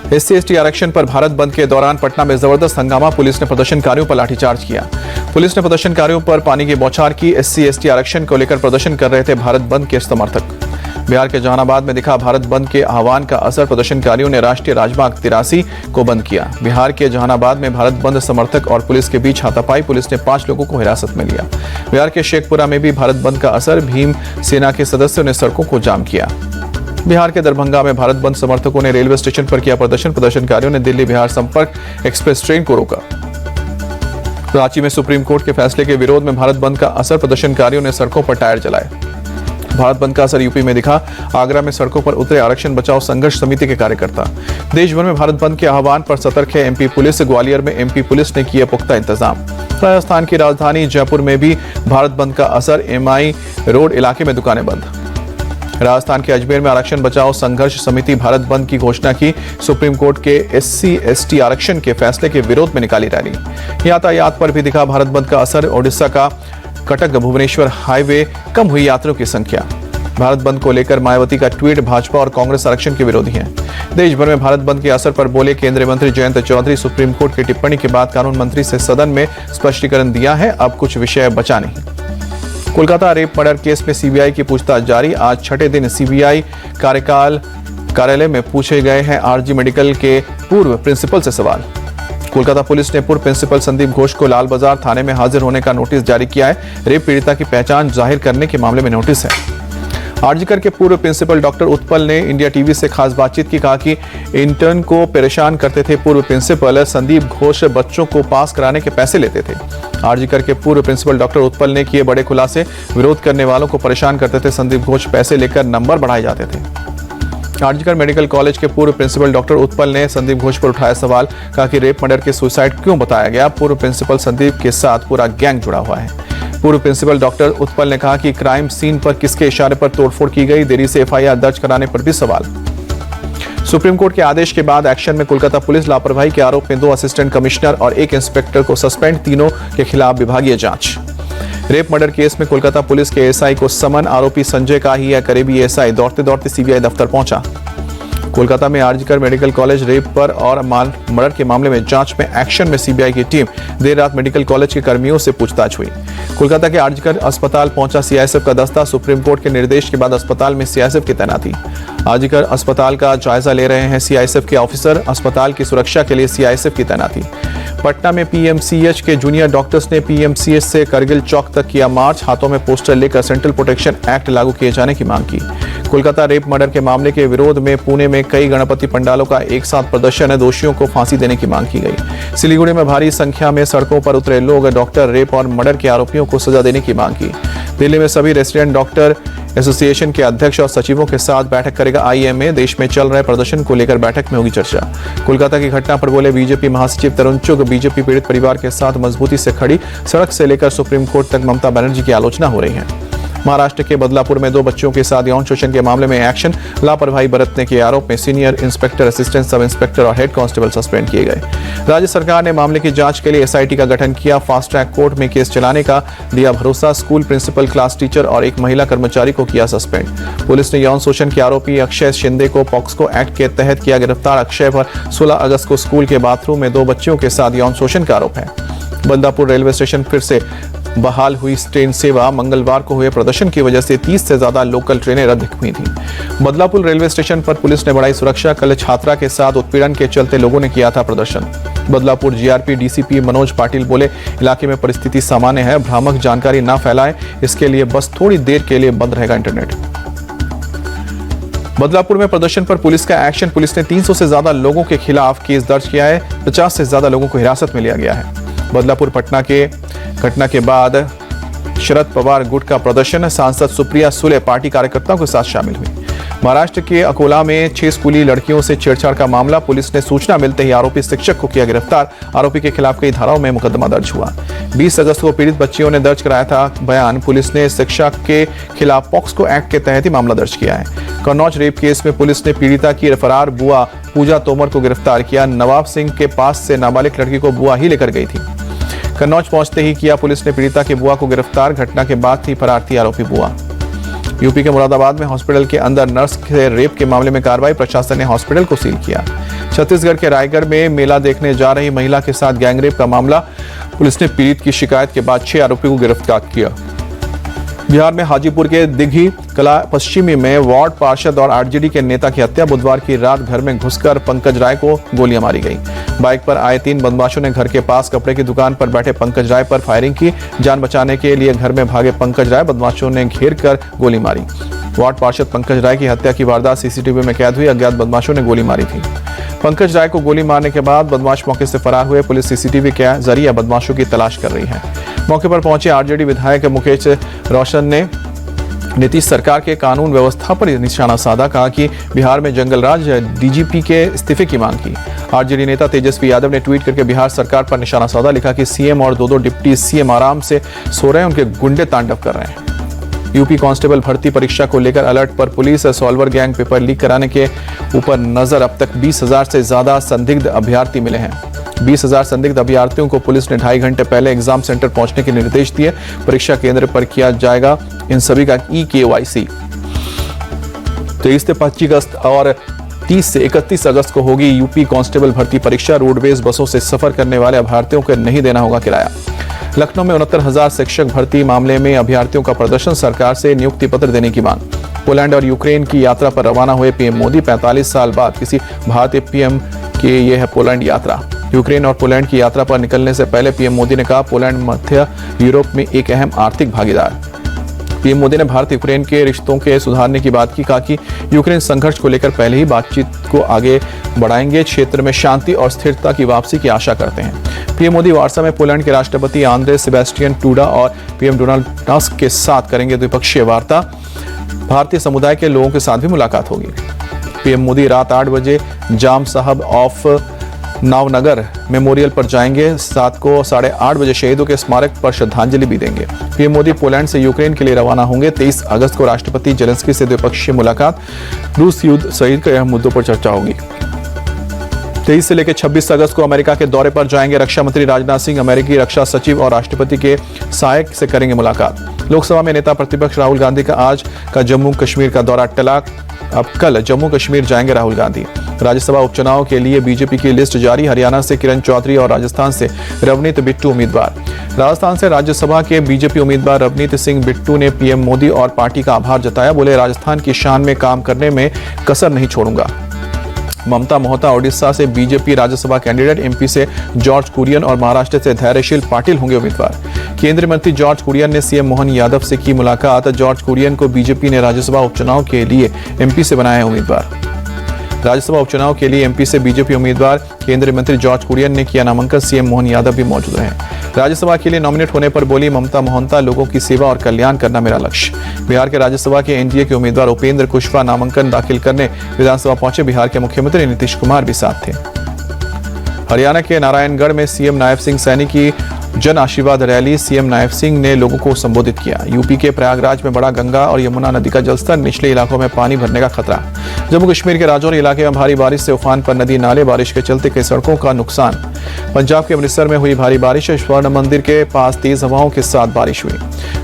SC/ST आरक्षण पर भारत बंद के दौरान पटना में जबरदस्त हंगामा, पुलिस ने प्रदर्शनकारियों पर लाठीचार्ज किया। पुलिस ने प्रदर्शनकारियों पर पानी की बौछार की। SC/ST आरक्षण को लेकर प्रदर्शन कर रहे थे भारत बंद के समर्थक। बिहार के जहानाबाद में दिखा भारत बंद के आह्वान का असर, प्रदर्शनकारियों ने राष्ट्रीय राजमार्ग 83 को बंद किया। बिहार के जहानाबाद में भारत बंद समर्थक और पुलिस के बीच हाथापाई, पुलिस ने 5 लोगों को हिरासत में लिया। बिहार के शेखपुरा में भी भारत बंद का असर, भीम सेना के सदस्यों ने सड़कों को जाम किया। बिहार के दरभंगा में भारत बंद समर्थकों ने रेलवे स्टेशन पर किया प्रदर्शन। प्रदर्शनकारियों ने दिल्ली बिहार संपर्क एक्सप्रेस ट्रेन को रोका। रांची में सुप्रीम कोर्ट के फैसले के विरोध में भारत बंद का असर, प्रदर्शनकारियों ने सड़कों पर टायर जलाए। भारत बंद का असर यूपी में दिखा। आगरा में सड़कों पर उतरे आरक्षण बचाओ संघर्ष समिति के कार्यकर्ता। देश भर में भारत बंद के आह्वान पर सतर्क है MP पुलिस। ग्वालियर में MP पुलिस ने किए पुख्ता इंतजाम। राजस्थान की राजधानी जयपुर में भी भारत बंद का असर, MI रोड इलाके में दुकानें बंद। राजस्थान के अजमेर में आरक्षण बचाओ संघर्ष समिति भारत बंद की घोषणा की। सुप्रीम कोर्ट के SC/ST आरक्षण के फैसले के विरोध में निकाली रैली। यातायात पर भी दिखा भारत बंद का असर। ओडिशा का कटक भुवनेश्वर हाईवे, कम हुई यात्रियों की संख्या। भारत बंद को लेकर मायावती का ट्वीट, भाजपा और कांग्रेस आरक्षण के विरोधी हैं। देश भर में भारत बंद के असर पर बोले केंद्रीय मंत्री जयंत चौधरी। सुप्रीम कोर्ट की टिप्पणी के बाद कानून मंत्री से सदन में स्पष्टीकरण दिया है, अब कुछ विषय बचा नहीं। कोलकाता रेप मर्डर केस में CBI की पूछताछ जारी। आज छठे दिन CBI कार्यालय में पूछे गए हैं RG मेडिकल के पूर्व प्रिंसिपल से सवाल। कोलकाता पुलिस ने पूर्व प्रिंसिपल संदीप घोष को लाल बाजार थाने में हाजिर होने का नोटिस जारी किया है। रेप पीड़िता की पहचान जाहिर करने के मामले में नोटिस है। आरजीकर के पूर्व प्रिंसिपल डॉक्टर उत्पल ने इंडिया टीवी से खास बातचीत की, कहा कि इंटर्न को परेशान करते थे पूर्व प्रिंसिपल संदीप घोष, बच्चों को पास कराने के पैसे लेते थे। आरजीकर के पूर्व प्रिंसिपल डॉक्टर उत्पल ने किए बड़े खुलासे, विरोध करने वालों को परेशान करते थे संदीप घोष, पैसे लेकर नंबर बढ़ाए जाते थे। आरजीकर मेडिकल कॉलेज के पूर्व प्रिंसिपल डॉक्टर उत्पल ने संदीप घोष पर उठाया सवाल, कहा कि रेप मर्डर के सुसाइड क्यों बताया गया। पूर्व प्रिंसिपल संदीप के साथ पूरा गैंग जुड़ा हुआ है। पूर्व प्रिंसिपल डॉक्टर उत्पल ने कहा कि क्राइम सीन पर किसके इशारे पर तोड़फोड़ की गई, देरी से FIR दर्ज कराने पर भी सवाल। सुप्रीम कोर्ट के आदेश के बाद एक्शन में कोलकाता पुलिस, लापरवाही के आरोप में 2 असिस्टेंट कमिश्नर और 1 इंस्पेक्टर को सस्पेंड, तीनों के खिलाफ विभागीय जांच। रेप मर्डर केस में कोलकाता पुलिस के SI को समन, आरोपी संजय का ही है करीबी SI, दौड़ते दौड़ते CBI दफ्तर पहुंचा। कोलकाता में आरजीकर मेडिकल कॉलेज रेप पर और मर्डर के मामले में जांच में एक्शन में CBI की टीम, देर रात मेडिकल कॉलेज के कर्मियों से पूछताछ हुई। कोलकाता के आरजीकर अस्पताल पहुंचा CISF का दस्ता, सुप्रीम कोर्ट के निर्देश के बाद अस्पताल में CISF की तैनाती। आरजीकर अस्पताल का जायजा ले रहे हैं CISF के ऑफिसर, अस्पताल की सुरक्षा के लिए CISF की तैनाती। पटना में PMCH के जूनियर डॉक्टर्स ने PMCH से करगिल चौक तक किया मार्च, हाथों में पोस्टर लेकर सेंट्रल प्रोटेक्शन एक्ट लागू किए जाने की मांग की। कोलकाता रेप मर्डर के मामले के विरोध में पुणे में कई गणपति पंडालों का एक साथ प्रदर्शन है, दोषियों को फांसी देने की मांग की गई। सिलीगुड़ी में भारी संख्या में सड़कों पर उतरे लोग, डॉक्टर रेप और मर्डर के आरोपियों को सजा देने की मांग की। दिल्ली में सभी रेसिडेंट डॉक्टर एसोसिएशन के अध्यक्ष और सचिवों के साथ बैठक करेगा IMA, देश में चल रहे प्रदर्शन को लेकर बैठक में होगी चर्चा। कोलकाता की घटना पर बोले बीजेपी महासचिव तरुण चुग, बीजेपी पीड़ित परिवार के साथ मजबूती से खड़ी, सड़क से लेकर सुप्रीम कोर्ट तक ममता बनर्जी की आलोचना हो रही है। महाराष्ट्र के बदलापुर में 2 बच्चों के साथ यौन शोषण के मामले में एक्शन, लापरवाही बरतने के आरोप में senior inspector, assistant sub inspector और हेड कांस्टेबल सस्पेंड किए गए। राज्य सरकार ने मामले की जांच के लिए SIT का गठन किया, फास्ट ट्रैक कोर्ट में केस चलाने का दिया भरोसा। स्कूल प्रिंसिपल, क्लास टीचर और एक महिला कर्मचारी को किया सस्पेंड। पुलिस ने यौन शोषण के आरोपी अक्षय शिंदे को पॉक्सो एक्ट के तहत किया गिरफ्तार। अक्षय पर 16 अगस्त को स्कूल के बाथरूम में 2 बच्चियों के साथ यौन शोषण का आरोप है। बंदापुर रेलवे स्टेशन फिर से बहाल हुई ट्रेन सेवा, मंगलवार को हुए प्रदर्शन की वजह से 30 से ज्यादा लोकल ट्रेनें रद्द हुई थी। बदलापुर रेलवे स्टेशन पर पुलिस ने बढ़ाई सुरक्षा, कल छात्रा के साथ उत्पीड़न के चलते लोगों ने किया था प्रदर्शन। बदलापुर GRP DCP मनोज पाटिल बोले, इलाके में परिस्थिति सामान्य है, भ्रामक जानकारी न फैलाएं, इसके लिए बस थोड़ी देर के लिए बंद रहेगा इंटरनेट। बदलापुर में प्रदर्शन पर पुलिस का एक्शन, पुलिस ने 300 से ज्यादा लोगों के खिलाफ केस दर्ज किया है, 50 से ज्यादा लोगों को हिरासत में लिया गया है। बदलापुर पटना के घटना के बाद शरद पवार गुट का प्रदर्शन, सांसद सुप्रिया सुले पार्टी कार्यकर्ताओं के साथ शामिल हुई। महाराष्ट्र के अकोला में 6 स्कूली लड़कियों से छेड़छाड़ का मामला, पुलिस ने सूचना मिलते ही आरोपी शिक्षक को किया गिरफ्तार। आरोपी के खिलाफ कई धाराओं में मुकदमा दर्ज हुआ। 20 अगस्त को पीड़ित बच्चियों ने दर्ज कराया था बयान, पुलिस ने शिक्षक के खिलाफ पॉक्सो एक्ट के तहत ही मामला दर्ज किया है। कन्नौज रेप केस में पुलिस ने पीड़िता की फरार बुआ पूजा तोमर को गिरफ्तार किया। नवाब सिंह के पास से नाबालिग लड़की को बुआ ही लेकर गई थी। कन्नौज पहुंचते ही किया पुलिस ने पीड़िता की बुआ को गिरफ्तार, घटना के बाद ही फरार थी आरोपी बुआ। यूपी के मुरादाबाद में हॉस्पिटल के अंदर नर्स के रेप के मामले में कार्रवाई, प्रशासन ने हॉस्पिटल को सील किया। छत्तीसगढ़ के रायगढ़ में मेला देखने जा रही महिला के साथ गैंगरेप का मामला, पुलिस ने पीड़ित की शिकायत के बाद 6 आरोपियों को गिरफ्तार किया। बिहार में हाजीपुर के दिघी कला पश्चिमी में वार्ड पार्षद और आरजेडी के नेता की हत्या, बुधवार की रात घर में घुसकर पंकज राय को गोलियां मारी गई। बाइक पर आए 3 बदमाशों ने घर के पास कपड़े की दुकान पर बैठे पंकज राय पर फायरिंग की। जान बचाने के लिए घर में भागे पंकज राय, बदमाशों ने घेर कर गोली मारी। वार्ड पार्षद पंकज राय की हत्या की वारदात सीसीटीवी में कैद हुई। अज्ञात बदमाशों ने गोली मारी थी। पंकज राय को गोली मारने के बाद बदमाश मौके से फरार हुए। पुलिस सीसीटीवी के जरिए बदमाशों की तलाश कर रही है। मौके पर पहुंचे आरजेडी विधायक मुकेश रोशन ने नीतीश सरकार के कानून व्यवस्था पर निशाना साधा, कहा कि बिहार में जंगल राज, डीजीपी के इस्तीफे की मांग की। आरजेडी नेता तेजस्वी यादव ने ट्वीट करके बिहार सरकार पर निशाना साधा, लिखा कि सीएम और 2 डिप्टी सीएम आराम से सो रहे हैं, उनके गुंडे तांडव कर रहे हैं। यूपी कांस्टेबल भर्ती परीक्षा को लेकर अलर्ट पर police, solver gang paper leak कराने के ऊपर नजर। अब तक 20,000 से ज्यादा संदिग्ध अभ्यर्थी मिले हैं। 20,000 संदिग्ध अभ्यर्थियों को पुलिस ने 2.5 घंटे पहले एग्जाम सेंटर पहुंचने के निर्देश दिए। परीक्षा केंद्र पर किया जाएगा इन सभी का EKYC। 23 से 25 अगस्त और 30 से 31 अगस्त को होगी यूपी कांस्टेबल भर्ती परीक्षा। रोडवेज बसों से सफर करने वाले अभ्यर्थियों को नहीं देना होगा किराया। लखनऊ में 69,000 शिक्षक भर्ती मामले में अभ्यर्थियों का प्रदर्शन, सरकार से नियुक्ति पत्र देने की मांग। पोलैंड और यूक्रेन की यात्रा पर रवाना हुए पीएम मोदी, 45 साल बाद किसी भारतीय पीएम की यह है पोलैंड यात्रा। यूक्रेन और पोलैंड की यात्रा पर निकलने से पहले पीएम मोदी ने कहा, पोलैंड मध्य यूरोप में एक अहम आर्थिक भागीदार। पीएम मोदी ने भारत यूक्रेन के रिश्तों के सुधारने की बात की, कहा कि यूक्रेन संघर्ष को लेकर पहले ही बातचीत को आगे बढ़ाएंगे, क्षेत्र में शांति और स्थिरता की वापसी की आशा करते हैं। पीएम मोदी वार्सा में पोलैंड के राष्ट्रपति आंद्रे सेबेस्टियन टूडा और पीएम डोनाल्ड टस्क के साथ करेंगे द्विपक्षीय वार्ता। भारतीय समुदाय के लोगों के साथ भी मुलाकात होगी। पीएम मोदी रात 8 बजे जाम साहब ऑफ नावनगर मेमोरियल पर जाएंगे। 7 को 8:30 बजे शहीदों के स्मारक पर श्रद्धांजलि भी देंगे। पीएम मोदी पोलैंड से यूक्रेन के लिए रवाना होंगे। 23 अगस्त को राष्ट्रपति जेलेंस्की से द्विपक्षीय मुलाकात, रूस युद्ध सहित कई अहम मुद्दों पर चर्चा होगी। 23 से लेकर 26 अगस्त को अमेरिका के दौरे पर जाएंगे रक्षा मंत्री राजनाथ सिंह। अमेरिकी रक्षा सचिव और राष्ट्रपति के सहायक से करेंगे मुलाकात। लोकसभा में नेता प्रतिपक्ष राहुल गांधी का आज का जम्मू कश्मीर का दौरा टला। अब कल जम्मू कश्मीर जाएंगे राहुल गांधी। राज्यसभा उपचुनाव के लिए बीजेपी की लिस्ट जारी। हरियाणा से किरण चौधरी और राजस्थान से रवनीत बिट्टू उम्मीदवार। राजस्थान से राज्यसभा के बीजेपी उम्मीदवार रवनीत सिंह बिट्टू ने पीएम मोदी और पार्टी का आभार जताया। बोले, राजस्थान की शान में काम करने में कसर नहीं छोड़ूंगा। ममता मोहता उड़ीसा से बीजेपी राज्यसभा कैंडिडेट, एमपी से जॉर्ज कुरियन और महाराष्ट्र से धैर्यशील पाटिल होंगे उम्मीदवार। केंद्रीय मंत्री जॉर्ज कुरियन ने सीएम मोहन यादव से की मुलाकात। जॉर्ज कुरियन को बीजेपी ने राज्यसभा उपचुनाव के लिए एमपी से बनाया है उम्मीदवार। राज्यसभा उपचुनाव के लिए एमपी से बीजेपी उम्मीदवार केंद्रीय मंत्री जॉर्ज कुरियन ने किया नामांकन। सीएम मोहन यादव भी मौजूद रहे। राज्यसभा के लिए नॉमिनेट होने पर बोली ममता मोहंता, लोगों की सेवा और कल्याण करना मेरा लक्ष्य। बिहार के राज्यसभा के एनडीए के उम्मीदवार उपेंद्र कुशवाहा नामांकन दाखिल करने विधानसभा पहुंचे। बिहार के मुख्यमंत्री नीतीश कुमार भी साथ थे। हरियाणा के नारायणगढ़ में सीएम नायब सिंह सैनी की जन आशीर्वाद रैली। सीएम नायब सिंह ने लोगों को संबोधित किया। यूपी के प्रयागराज में बढ़ा गंगा और यमुना नदी का जलस्तर, निचले इलाकों में पानी भरने का खतरा। जम्मू कश्मीर के राजौरी इलाके में भारी बारिश से उफान पर नदी नाले, बारिश के चलते कई सड़कों का नुकसान। पंजाब के अमृतसर में हुई भारी बारिश। स्वर्ण मंदिर के पास तेज हवाओं के साथ बारिश हुई।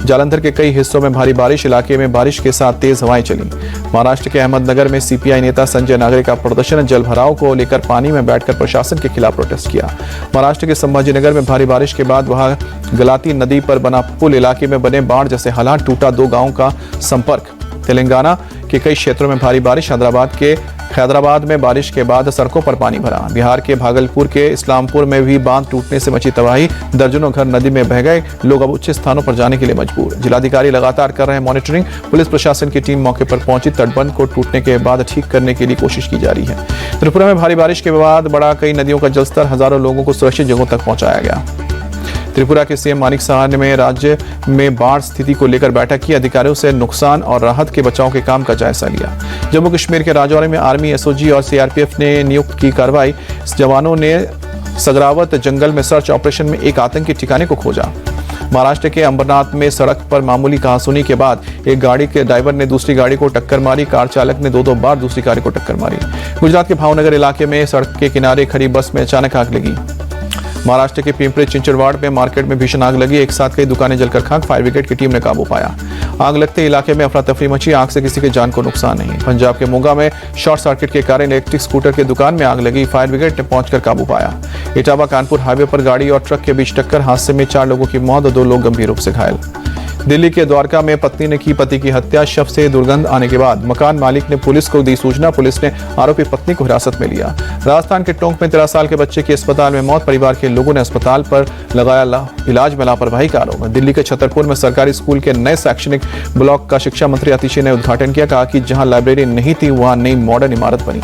जालंधर के कई हिस्सों में भारी बारिश, इलाके में बारिश के साथ तेज हवाएं चली। महाराष्ट्र के अहमदनगर में सीपीआई नेता संजय नागरे का प्रदर्शन, जल भराव को लेकर पानी में बैठकर प्रशासन के खिलाफ प्रोटेस्ट किया। महाराष्ट्र के संभाजीनगर में भारी बारिश के बाद वहां गलाती नदी पर बना पुल, इलाके में बने बाढ़ जैसे हालात, टूटा 2 गांवों का संपर्क। तेलंगाना के कई क्षेत्रों में भारी बारिश। हैदराबाद में बारिश के बाद सड़कों पर पानी भरा। बिहार के भागलपुर के इस्लामपुर में भी बांध टूटने से मची तबाही, दर्जनों घर नदी में बह गए। लोग अब उच्च स्थानों पर जाने के लिए मजबूर। जिलाधिकारी लगातार कर रहे हैं मॉनिटरिंग। पुलिस प्रशासन की टीम मौके पर पहुंची। तटबंध को टूटने के बाद ठीक करने के लिए कोशिश की जा रही है। त्रिपुरा में भारी बारिश के बाद बढ़ा कई नदियों का जलस्तर, हजारों लोगों को सुरक्षित जगहों तक पहुंचाया गया। त्रिपुरा के सीएम मानिक साहा ने राज्य में बाढ़ स्थिति को लेकर बैठक की। अधिकारियों से नुकसान और राहत के बचाव के काम का जायजा लिया। जम्मू कश्मीर के राजौरी में आर्मी, एसओजी और सीआरपीएफ ने नियुक्त की कार्रवाई। जवानों ने सगरावत जंगल में सर्च ऑपरेशन में एक आतंकी ठिकाने को खोजा। महाराष्ट्र के अंबरनाथ में सड़क पर मामूली कहासुनी के बाद एक गाड़ी के ड्राइवर ने दूसरी गाड़ी को टक्कर मारी। कार चालक ने 2 बार दूसरी गाड़ी को टक्कर मारी। गुजरात के भावनगर इलाके में सड़क के किनारे खड़ी बस में अचानक आग लगी। महाराष्ट्र के पिंपरी चिंचड़वाड़ में मार्केट में भीषण आग लगी, एक साथ कई दुकानें जलकर खाक, फायर ब्रिगेड की टीम ने काबू पाया। आग लगते इलाके में अफरा तफरी मची, आग से किसी की जान को नुकसान नहीं। पंजाब के मोगा में शॉर्ट सर्किट के कारण इलेक्ट्रिक स्कूटर की दुकान में आग लगी, फायर ब्रिगेड ने पहुंचकर काबू पाया। इटावा कानपुर हाईवे पर गाड़ी और ट्रक के बीच टक्कर, हादसे में 4 लोगों की मौत और 2 लोग गंभीर रूप से घायल। दिल्ली के द्वारका में पत्नी ने की पति की हत्या, शव से दुर्गंध आने के बाद मकान मालिक ने पुलिस को दी सूचना, पुलिस ने आरोपी पत्नी को हिरासत में लिया। राजस्थान के टोंक में 13 साल के बच्चे की अस्पताल में मौत, परिवार के लोगों ने अस्पताल पर लगाया इलाज में लापरवाही का आरोप। दिल्ली के छतरपुर में सरकारी स्कूल के नए शैक्षणिक ब्लॉक का शिक्षा मंत्री आतिशी ने उद्घाटन किया, कहा कि जहां लाइब्रेरी नहीं थी वहां नई मॉडर्न इमारत बनी।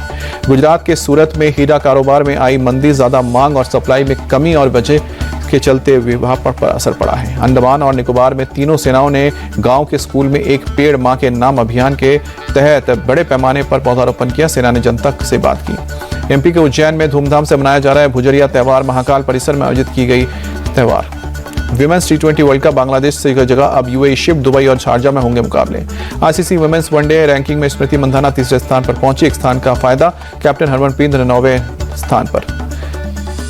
गुजरात के सूरत में हीरा कारोबार में आई मंदी, ज्यादा मांग और सप्लाई में कमी और वजह के चलते विभाग पर असर पड़ा है। अंडमान और निकोबार में तीनों सेनाओं ने गांव के स्कूल में एक पेड़ मां के नाम अभियान के तहत बड़े पैमाने पर पौधारोपण किया। सेना ने जनता से बात की। एमपी के उज्जैन में धूमधाम से मनाया जा रहा है भुजरिया त्योहार, महाकाल परिसर में आयोजित की गई त्योहार। Women's T20 world cup Bangladesh से जगह अब यूएई शिफ्ट, दुबई और शारजा में होंगे मुकाबले। आईसीसी वुमेन्स वनडे रैंकिंग में स्मृति मंधाना तीसरे स्थान पर पहुंची, एक स्थान का फायदा कैप्टन हरमनप्रीत 9वें स्थान पर।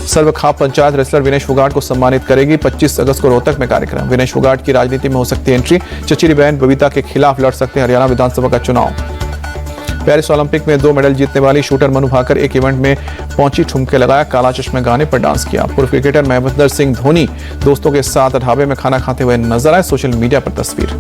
सर्व खाप पंचायत रेसलर विनेश फोगाट को सम्मानित करेगी। 25 अगस्त को रोहतक में कार्यक्रम। विनेश फोगाट की राजनीति में हो सकती है एंट्री, चचेरी बहन बबीता के खिलाफ लड़ सकते हैं हरियाणा विधानसभा का चुनाव। पेरिस ओलंपिक में 2 मेडल जीतने वाली शूटर मनु भाकर एक इवेंट में पहुंची, ठुमके लगाया, काला चश्मे गाने पर डांस किया। पूर्व क्रिकेटर महेंद्र सिंह धोनी दोस्तों के साथ ढाबे में खाना खाते हुए नजर आए, सोशल मीडिया पर तस्वीर।